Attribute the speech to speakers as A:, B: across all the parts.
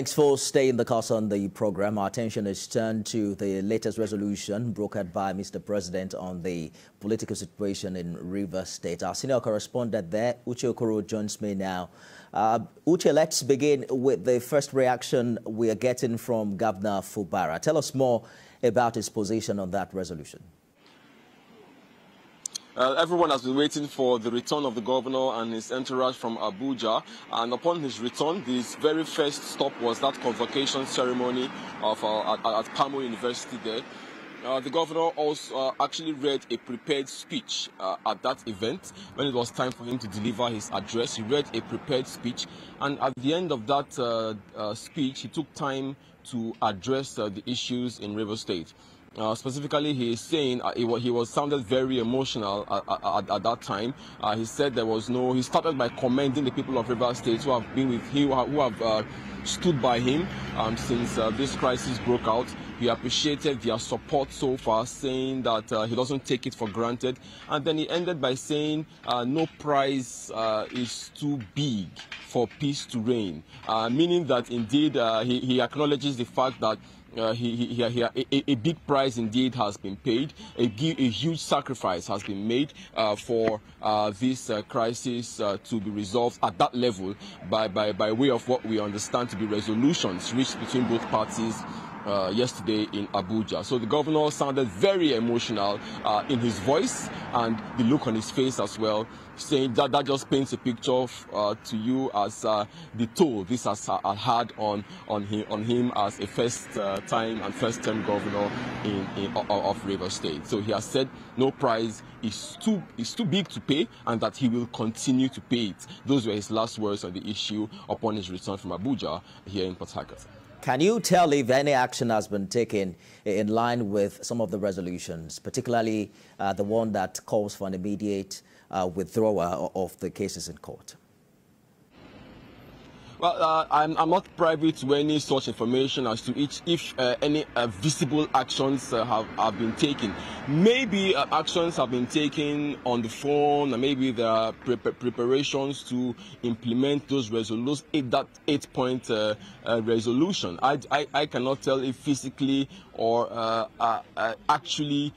A: Thanks for staying the course on the program. Our attention is turned to the latest resolution brokered by Mr. President on the political situation in Rivers State. Our senior correspondent there, Uche Okoro, joins me now. Uche, let's begin with the first reaction we are getting from Governor Fubara. Tell us more about his position on that resolution.
B: Everyone has been waiting for the return of the governor and his entourage from Abuja, and upon his return, his very first stop was that convocation ceremony of at Pamo University there. The governor also actually read a prepared speech at that event. When it was time for him to deliver his address, he read a prepared speech, and at the end of that speech, he took time to address the issues in Rivers State. Specifically, he is saying he was sounded very emotional at that time. He said there was no. He started by commending the people of Rivers State who have been with him, who have stood by him since this crisis broke out. He appreciated their support so far, saying that he doesn't take it for granted. And then he ended by saying no prize is too big for peace to reign, meaning that indeed he acknowledges the fact that a big price indeed has been paid. A huge sacrifice has been made for this crisis to be resolved at that level by way of what we understand to be resolutions reached between both parties yesterday in Abuja. So the governor sounded very emotional in his voice and the look on his face as well, saying that just paints a picture to you as the toll this has had on him as a first-term governor of Rivers State. So he has said no price is too big to pay, and that he will continue to pay it. Those were his last words on the issue upon his return from Abuja here in Port Harcourt.
A: Can you tell if any action has been taken in line with some of the resolutions, particularly the one that calls for an immediate withdrawal of the cases in court?
B: Well, I'm not privy to any such information as to if any visible actions have been taken. Maybe actions have been taken on the phone, and maybe there are preparations to implement those resolutions, that 8-point resolution. I cannot tell if physically or actually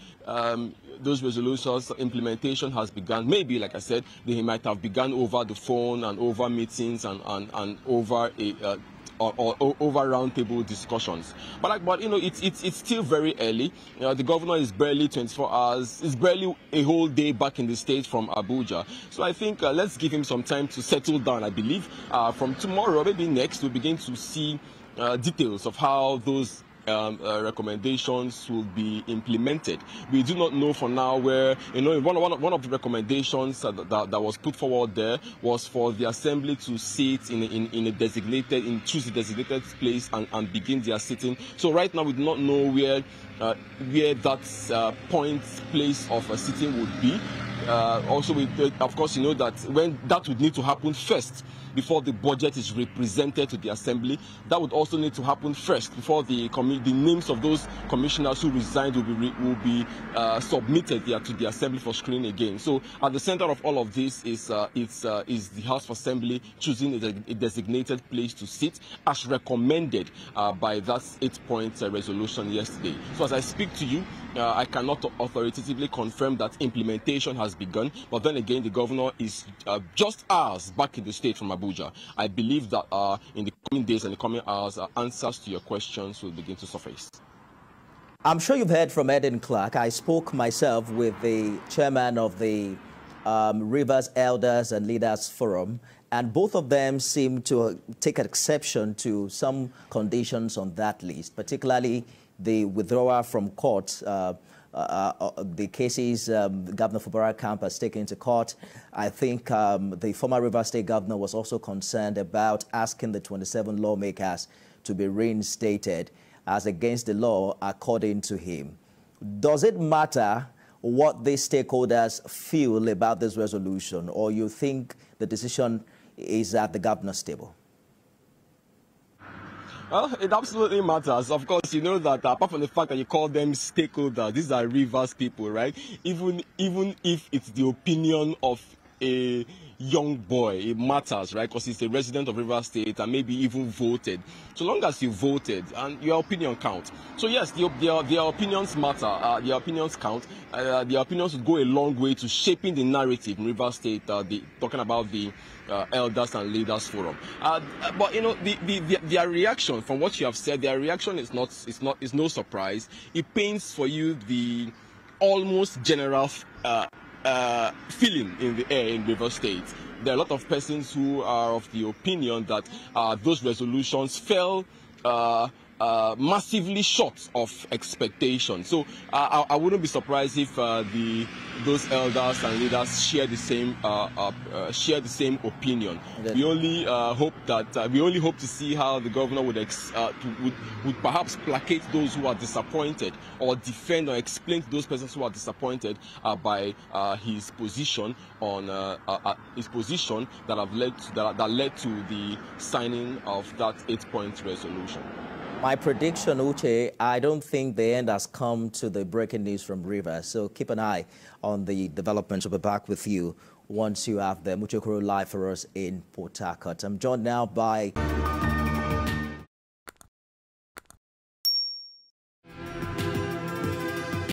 B: those resolutions implementation has begun. Maybe, like I said, they might have begun over the phone and over meetings and over over roundtable discussions. But you know, it's still very early. The governor is barely 24 hours. It's barely a whole day back in the state from Abuja. So I think let's give him some time to settle down. I believe from tomorrow, maybe next, we'll begin to see details of how those recommendations will be implemented. We do not know for now where, you know, one of the recommendations that was put forward there was for the assembly to sit in a designated, choose a designated place and begin their sitting. So right now we do not know where that place of a sitting would be. Also, of course, you know that when that would need to happen first before the budget is represented to the assembly. That would also need to happen first before the names of those commissioners who resigned will be submitted there to the assembly for screening again. So at the center of all of this is the House of Assembly choosing a designated place to sit as recommended by that 8-point resolution yesterday. So as I speak to you, I cannot authoritatively confirm that implementation has begun, but then again, the governor is just hours back in the state from Abuja. I believe that in the coming days and the coming hours, answers to your questions will begin to surface.
A: I'm sure you've heard from Eden Clark. I spoke myself with the chairman of the Rivers Elders and Leaders Forum, and both of them seem to take exception to some conditions on that list, particularly the withdrawal from court, the cases Governor Fubara Camp has taken to court. I think the former Rivers State governor was also concerned about asking the 27 lawmakers to be reinstated as against the law, according to him. Does it matter what the stakeholders feel about this resolution, or you think the decision is at the governor's table?
B: Well, it absolutely matters. Of course, you know that apart from the fact that you call them stakeholders, these are Rivers people, right? Even if it's the opinion of a young boy, it matters, right? Because he's a resident of Rivers State and maybe even voted. So long as you voted and your opinion counts. So yes, their opinions matter. Their opinions count. Their opinions would go a long way to shaping the narrative in Rivers State. Talking about the Elders and Leaders Forum. But you know, their reaction, from what you have said, their reaction is no surprise. It paints for you the almost general feeling in the air in Rivers State. There are a lot of persons who are of the opinion that those resolutions fell massively short of expectation. So I wouldn't be surprised if those elders and leaders share the same opinion. We only hope to see how the governor would perhaps placate those who are disappointed, or defend or explain to those persons who are disappointed by his position on his position that led to the signing of that 8-point resolution.
A: My prediction, Uche, I don't think the end has come to the breaking news from Rivers. So keep an eye on the developments. We'll be back with you once you have them. Uche Okoro live for us in Port Harcourt. I'm joined now by